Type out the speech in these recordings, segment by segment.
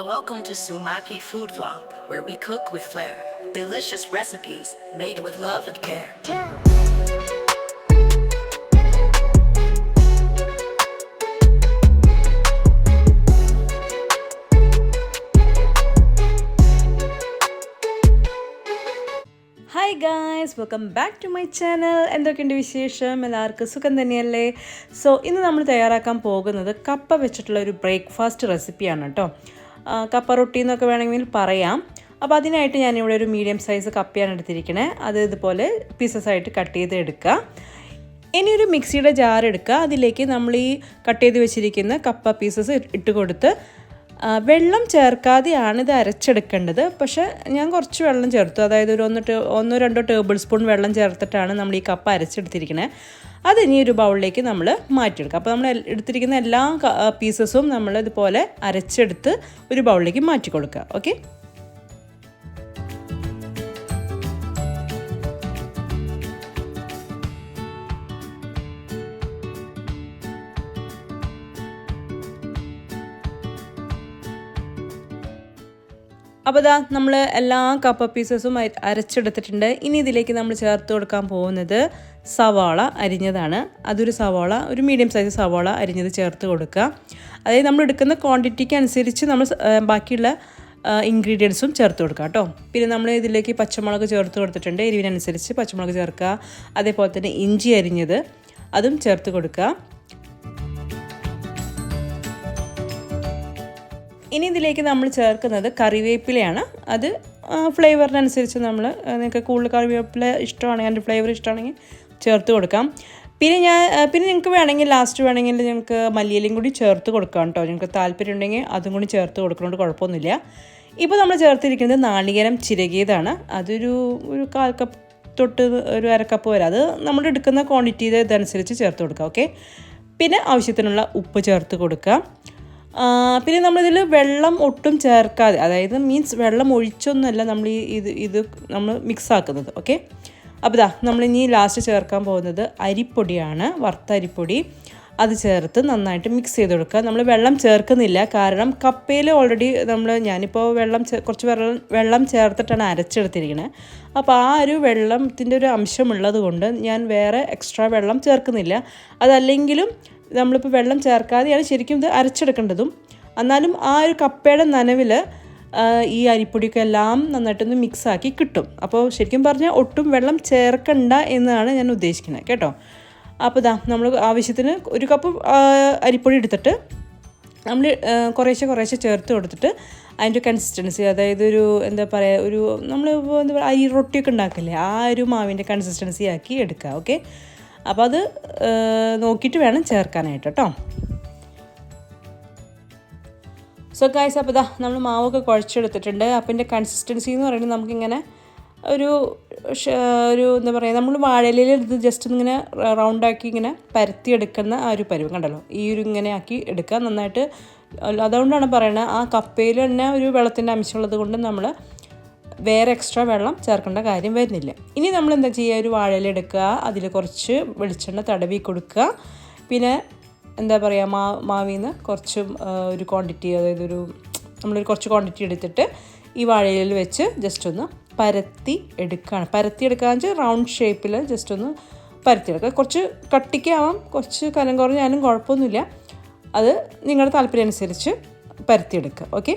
Welcome to Sumaki Food Vlog, where we cook with flair. Delicious recipes made with love and care. Hi guys, welcome back to my channel. എന്തൊക്കെയുണ്ട് വിശേഷം? എല്ലാവർക്കും സുഖം തന്നെയല്ലേ? So ഇന്ന് നമ്മൾ തയ്യാറാക്കാൻ പോകുന്നത് കപ്പ വെച്ചിട്ടുള്ള ഒരു ബ്രേക്ക്ഫാസ്റ്റ് റെസിപ്പിയാണ് കേട്ടോ. കപ്പ റൊട്ടി എന്നൊക്കെ വേണമെങ്കിൽ പറയാം. അപ്പോൾ അതിനായിട്ട് ഞാനിവിടെ ഒരു മീഡിയം സൈസ് കപ്പയാണ് എടുത്തിരിക്കണേ. അത് ഇതുപോലെ പീസസ് ആയിട്ട് കട്ട് ചെയ്ത് എടുക്കുക. ഇനി ഒരു മിക്സിയുടെ ജാർ എടുക്കുക. അതിലേക്ക് നമ്മൾ ഈ കട്ട് ചെയ്ത് വെച്ചിരിക്കുന്ന കപ്പ പീസസ് ഇട്ട് കൊടുത്ത് വെള്ളം ചേർക്കാതെയാണ് ഇത് അരച്ചെടുക്കേണ്ടത്. പക്ഷേ ഞാൻ കുറച്ച് വെള്ളം ചേർത്തു, അതായത് ഒരു 1-2 ടേബിൾ സ്പൂൺ വെള്ളം ചേർത്തിട്ടാണ് നമ്മൾ ഈ കപ്പ അരച്ചെടുത്തിരിക്കുന്നത്. അത് ഇനി ഒരു ബൗളിലേക്ക് നമ്മൾ മാറ്റിയെടുക്കുക. അപ്പോൾ നമ്മൾ എടുത്തിരിക്കുന്ന എല്ലാ പീസസും നമ്മൾ ഇതുപോലെ അരച്ചെടുത്ത് ഒരു ബൗളിലേക്ക് മാറ്റി കൊടുക്കുക. ഓക്കെ, അപ്പോൾ ഇതാ നമ്മൾ എല്ലാ കപ്പ പീസസും അരച്ചെടുത്തിട്ടുണ്ട്. ഇനി ഇതിലേക്ക് നമ്മൾ ചേർത്ത് കൊടുക്കാൻ പോകുന്നത് സവാള അരിഞ്ഞതാണ്. അതൊരു സവാള, ഒരു മീഡിയം സൈസ് സവാള അരിഞ്ഞത് ചേർത്ത് കൊടുക്കുക. അതായത് നമ്മൾ എടുക്കുന്ന ക്വാണ്ടിറ്റിക്ക് അനുസരിച്ച് നമ്മൾ ബാക്കിയുള്ള ഇൻഗ്രീഡിയൻസും ചേർത്ത് കൊടുക്കുക കേട്ടോ. പിന്നെ നമ്മൾ ഇതിലേക്ക് പച്ചമുളക് ചേർത്ത് കൊടുത്തിട്ടുണ്ട്. എരിവിനനുസരിച്ച് പച്ചമുളക് ചേർക്കുക. അതേപോലെ തന്നെ ഇഞ്ചി അരിഞ്ഞത് അതും ചേർത്ത് കൊടുക്കുക. ഇനി ഇതിലേക്ക് നമ്മൾ ചേർക്കുന്നത് കറിവേപ്പിലയാണ്. അത് ഫ്ലേവറിനനുസരിച്ച് നിങ്ങൾക്ക് കൂടുതൽ കറിവേപ്പില ഇഷ്ടമാണെങ്കിൽ, അതിൻ്റെ ഫ്ലേവർ ഇഷ്ടമാണെങ്കിൽ ചേർത്ത് കൊടുക്കാം. പിന്നെ നിങ്ങൾക്ക് വേണമെങ്കിൽ ലാസ്റ്റ് വേണമെങ്കിൽ നിങ്ങൾക്ക് മല്ലിയിലയും കൂടി ചേർത്ത് കൊടുക്കാം കേട്ടോ. നിങ്ങൾക്ക് താല്പര്യം ഉണ്ടെങ്കിൽ അതും കൂടി ചേർത്ത് കൊടുക്കുന്നതുകൊണ്ട് കുഴപ്പമൊന്നുമില്ല. ഇപ്പോൾ നമ്മൾ ചേർത്തിരിക്കുന്നത് നാളികേരം ചിരകിയതാണ്. അതൊരു 1/4 കപ്പ് തൊട്ട് ഒരു 1/2 കപ്പ് വരെ, അത് നമ്മൾ എടുക്കുന്ന ക്വാണ്ടിറ്റി ഇതനുസരിച്ച് ചേർത്ത് കൊടുക്കുക. ഓക്കെ, പിന്നെ ആവശ്യത്തിനുള്ള ഉപ്പ് ചേർത്ത് കൊടുക്കുക. പിന്നെ നമ്മളിതിൽ വെള്ളം ഒട്ടും ചേർക്കാതെ, അതായത് മീൻസ് വെള്ളം ഒഴിച്ചൊന്നുമല്ല നമ്മൾ ഇത് നമ്മൾ മിക്സ് ആക്കുന്നത്. ഓക്കെ, അപ്പോൾ നമ്മളിനി ലാസ്റ്റ് ചേർക്കാൻ പോകുന്നത് അരിപ്പൊടിയാണ്, വറുത്ത അരിപ്പൊടി. അത് ചേർത്ത് നന്നായിട്ട് മിക്സ് ചെയ്ത് കൊടുക്കുക. നമ്മൾ വെള്ളം ചേർക്കുന്നില്ല, കാരണം കപ്പയിൽ ഓൾറെഡി ഞാനിപ്പോൾ കുറച്ച് വെള്ളം ചേർത്തിട്ടാണ് അരച്ചെടുത്തിരിക്കുന്നത്. അപ്പോൾ ആ ഒരു വെള്ളത്തിൻ്റെ ഒരു അംശമുള്ളത് കൊണ്ട് ഞാൻ വേറെ എക്സ്ട്രാ വെള്ളം ചേർക്കുന്നില്ല. അതല്ലെങ്കിലും നമ്മളിപ്പോൾ വെള്ളം ചേർക്കാതെയാണ് ശരിക്കും ഇത് അരച്ചെടുക്കേണ്ടതും. എന്നാലും ആ ഒരു കപ്പയുടെ നനവിൽ ഈ അരിപ്പൊടിയൊക്കെ എല്ലാം നന്നായിട്ടൊന്ന് മിക്സാക്കി കിട്ടും. അപ്പോൾ ശരിക്കും പറഞ്ഞാൽ ഒട്ടും വെള്ളം ചേർക്കണ്ട എന്നാണ് ഞാൻ ഉദ്ദേശിക്കുന്നത് കേട്ടോ. അപ്പോൾ നമ്മൾ ആവശ്യത്തിന് 1 കപ്പ് അരിപ്പൊടി എടുത്തിട്ട് നമ്മൾ കുറേശ്ശെ ചേർത്ത് കൊടുത്തിട്ട് അതിൻ്റെ കൺസിസ്റ്റൻസി, അതായത് ഒരു എന്താ പറയുക, ഒരു നമ്മൾ അരി റൊട്ടിയൊക്കെ ഉണ്ടാക്കില്ലേ, ആ ഒരു മാവിൻ്റെ കൺസിസ്റ്റൻസി ആക്കി എടുക്കുക. ഓക്കെ, അപ്പോൾ അത് നോക്കിയിട്ട് വേണം ചേർക്കാനായിട്ട് കേട്ടോ. സോ ഗൈസ്, അപ്പോൾ നമ്മൾ മാവൊക്കെ കുഴച്ചെടുത്തിട്ടുണ്ട്. അപ്പോൾ ഇതിൻ്റെ കൺസിസ്റ്റൻസി എന്ന് പറയുന്നത് നമുക്കിങ്ങനെ ഒരു എന്താ പറയുക, നമ്മൾ വാഴയിലയിൽ എടുത്ത് ജസ്റ്റ് ഇങ്ങനെ റൗണ്ടാക്കി ഇങ്ങനെ പരത്തിയെടുക്കുന്ന ആ ഒരു പരുവം കണ്ടല്ലോ, ഈ ഒരു ഇങ്ങനെ ആക്കി എടുക്കുക നന്നായിട്ട്. അതുകൊണ്ടാണ് പറയുന്നത്, ആ കപ്പയിൽ തന്നെ ഒരു വെള്ളത്തിൻ്റെ അംശമുള്ളത് കൊണ്ട് നമ്മൾ വേറെ എക്സ്ട്രാ വെള്ളം ചേർക്കേണ്ട കാര്യം വരുന്നില്ല. ഇനി നമ്മൾ എന്താ ചെയ്യുക, ഒരു വാഴയില എടുക്കുക, അതിൽ കുറച്ച് വെളിച്ചെണ്ണ തടവി കൊടുക്കുക. പിന്നെ എന്താ പറയുക, മാവിൽ നിന്ന് കുറച്ച് ഒരു ക്വാണ്ടിറ്റി, അതായത് നമ്മളൊരു കുറച്ച് ക്വാണ്ടിറ്റി എടുത്തിട്ട് ഈ വാഴയിലയിൽ വെച്ച് ജസ്റ്റ് ഒന്ന് പരത്തി എടുക്കുകയെന്ന് വെച്ചാൽ റൗണ്ട് ഷേപ്പിൽ ജസ്റ്റ് ഒന്ന് പരത്തിയെടുക്കുക. കുറച്ച് കട്ടിക്കാവാം, കുറച്ച് കനം കുറഞ്ഞാലും കുഴപ്പമൊന്നുമില്ല. അത് നിങ്ങളുടെ താല്പര്യം അനുസരിച്ച് പരത്തിയെടുക്കുക. ഓക്കെ,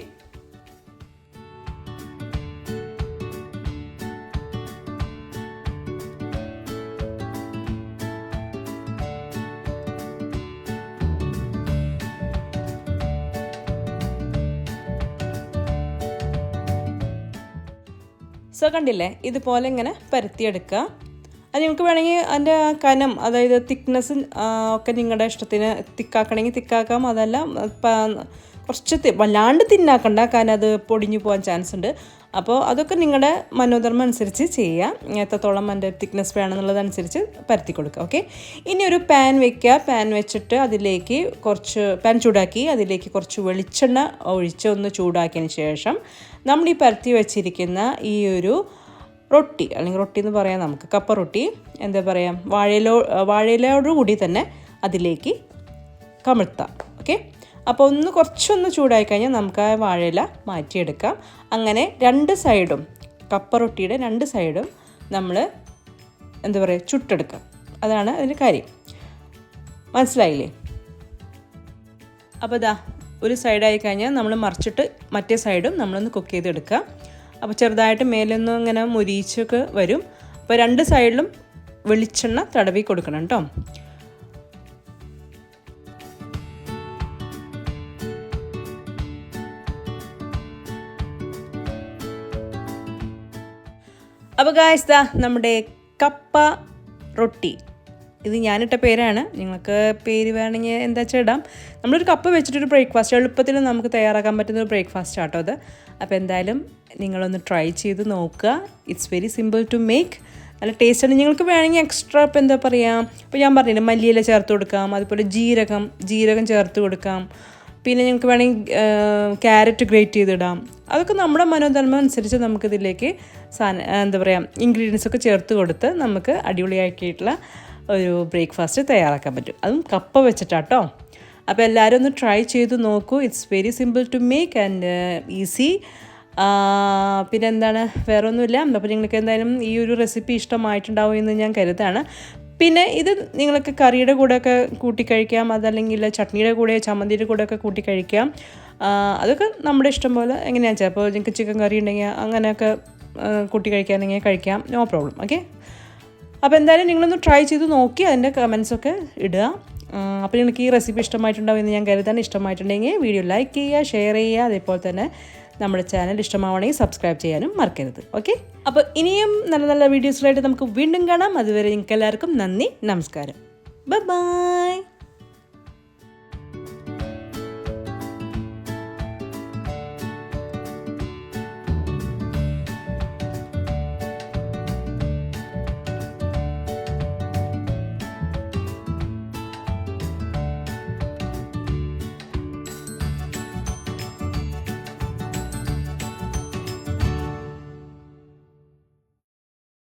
സോ കണ്ടില്ലേ, ഇതുപോലെ ഇങ്ങനെ പരത്തിയെടുക്കുക. അത് നിങ്ങൾക്ക് വേണമെങ്കിൽ അതിൻ്റെ കനം, അതായത് തിക്നെസ് ഒക്കെ നിങ്ങളുടെ ഇഷ്ടത്തിന് തിക്കാക്കണമെങ്കിൽ തിക്കാക്കാം. അതല്ല കുറച്ച് വല്ലാണ്ട് തിന്നാക്കണ്ട, കാരണം അത് പൊടിഞ്ഞു പോകാൻ ചാൻസ് ഉണ്ട്. അപ്പോൾ അതൊക്കെ നിങ്ങളുടെ മനോധർമ്മം അനുസരിച്ച് ചെയ്യുക. എത്രത്തോളം അതിൻ്റെ തിക്നെസ് വേണമെന്നുള്ളതനുസരിച്ച് പരത്തി കൊടുക്കുക. ഓക്കെ, ഇനി ഒരു പാൻ വെക്കുക. പാൻ വെച്ചിട്ട് അതിലേക്ക് പാൻ ചൂടാക്കി അതിലേക്ക് കുറച്ച് വെളിച്ചെണ്ണ ഒഴിച്ച് ഒന്ന് ചൂടാക്കിയതിന് ശേഷം നമ്മൾ ഈ പരത്തി വെച്ചിരിക്കുന്ന ഈ ഒരു റൊട്ടി, അല്ലെങ്കിൽ റൊട്ടി എന്ന് പറയാം നമുക്ക്, കപ്പ റൊട്ടി എന്താ പറയുക, വാഴയിലോട് കൂടി തന്നെ അതിലേക്ക് കമിഴ്ത്താം. ഓക്കെ, അപ്പോൾ കുറച്ചൊന്ന് ചൂടായി കഴിഞ്ഞാൽ നമുക്ക് ആ വാഴയില മാറ്റിയെടുക്കാം. അങ്ങനെ 2 സൈഡും കപ്പ റൊട്ടിയുടെ 2 സൈഡും നമ്മൾ ചുട്ടെടുക്കാം. അതാണ് അതിൻ്റെ കാര്യം. മനസ്സിലായില്ലേ? അപ്പോൾ ഒരു സൈഡായി കഴിഞ്ഞാൽ നമ്മൾ മറിച്ചിട്ട് മറ്റേ സൈഡും നമ്മളൊന്ന് കുക്ക് ചെയ്തെടുക്കുക. അപ്പോൾ ചെറുതായിട്ട് മേലൊന്നും ഇങ്ങനെ മുരിച്ചൊക്കെ വരും. അപ്പോൾ 2 സൈഡിലും വെളിച്ചെണ്ണ തടവി കൊടുക്കണം കേട്ടോ. അപ്പോൾ ഗായ്സ് നമ്മുടെ കപ്പ റൊട്ടി, ഇത് ഞാനിട്ട പേരാണ്. നിങ്ങൾക്ക് പേര് വേണമെങ്കിൽ എന്താ വെച്ചാൽ ഇടാം. നമ്മളൊരു കപ്പ വെച്ചിട്ടൊരു ബ്രേക്ക്ഫാസ്റ്റ് എളുപ്പത്തിൽ നമുക്ക് തയ്യാറാക്കാൻ പറ്റുന്ന ഒരു ബ്രേക്ക്ഫാസ്റ്റ് ആട്ടോ അത്. അപ്പോൾ എന്തായാലും നിങ്ങളൊന്ന് ട്രൈ ചെയ്ത് നോക്കുക. It's very simple to make. നല്ല ടേസ്റ്റാണ്. നിങ്ങൾക്ക് വേണമെങ്കിൽ എക്സ്ട്രാ ഇപ്പോൾ എന്താ പറയുക, ഇപ്പോൾ ഞാൻ പറഞ്ഞില്ല മല്ലിയില ചേർത്ത് കൊടുക്കാം, അതുപോലെ ജീരകം ചേർത്ത് കൊടുക്കാം. പിന്നെ നിങ്ങൾക്ക് വേണമെങ്കിൽ ക്യാരറ്റ് ഗ്രേറ്റ് ചെയ്തിടാം. അതൊക്കെ നമ്മുടെ മനോധർമ്മം അനുസരിച്ച് നമുക്കിതിലേക്ക് ഇൻഗ്രീഡിയൻസ് ഒക്കെ ചേർത്ത് കൊടുത്ത് നമുക്ക് അടിപൊളിയാക്കിയിട്ടുള്ള ഒരു ബ്രേക്ക്ഫാസ്റ്റ് തയ്യാറാക്കാൻ പറ്റും. അതും കപ്പ വെച്ചിട്ടാട്ടോ. അപ്പോൾ എല്ലാവരും ഒന്ന് ട്രൈ ചെയ്ത് നോക്കൂ. It's very simple to make and easy. പിന്നെ എന്താണ്, വേറെ ഒന്നുമില്ല. അപ്പോൾ നിങ്ങൾക്ക് എന്തായാലും ഈ ഒരു റെസിപ്പി ഇഷ്ടമായിട്ടുണ്ടാവും എന്ന് ഞാൻ കരുതാണ്. പിന്നെ ഇത് നിങ്ങൾക്ക് കറിയുടെ കൂടെയൊക്കെ കൂട്ടി കഴിക്കാം, അതല്ലെങ്കിൽ ചട്നിയുടെ കൂടെ ചമ്മന്തിയുടെ കൂടെയൊക്കെ കൂട്ടി കഴിക്കാം. അതൊക്കെ നമ്മുടെ ഇഷ്ടം പോലെ എങ്ങനെയാണെന്ന് വെച്ചാൽ, അപ്പോൾ നിങ്ങൾക്ക് ചിക്കൻ കറി ഉണ്ടെങ്കിൽ അങ്ങനെയൊക്കെ കൂട്ടി കഴിക്കാനെങ്കിൽ കഴിക്കാം, നോ പ്രോബ്ലം. ഓക്കെ, അപ്പോൾ എന്തായാലും നിങ്ങളൊന്ന് ട്രൈ ചെയ്ത് നോക്കി അതിൻ്റെ കമൻസൊക്കെ ഇടുക. അപ്പോൾ നിങ്ങൾക്ക് ഈ റെസിപ്പി ഇഷ്ടമായിട്ടുണ്ടാവും എന്ന് ഞാൻ കരുതാണ്. ഇഷ്ടമായിട്ടുണ്ടെങ്കിൽ വീഡിയോ ലൈക്ക് ചെയ്യുക, ഷെയർ ചെയ്യുക. അതേപോലെ തന്നെ നമ്മുടെ ചാനൽ ഇഷ്ടമാവണമെങ്കിൽ സബ്സ്ക്രൈബ് ചെയ്യാനും മറക്കരുത്. ഓക്കെ, അപ്പോൾ ഇനിയും നല്ല നല്ല വീഡിയോസിലായിട്ട് നമുക്ക് വീണ്ടും കാണാം. അതുവരെ നിങ്ങൾക്ക് എല്ലാവർക്കും നന്ദി, നമസ്കാരം, ബൈ.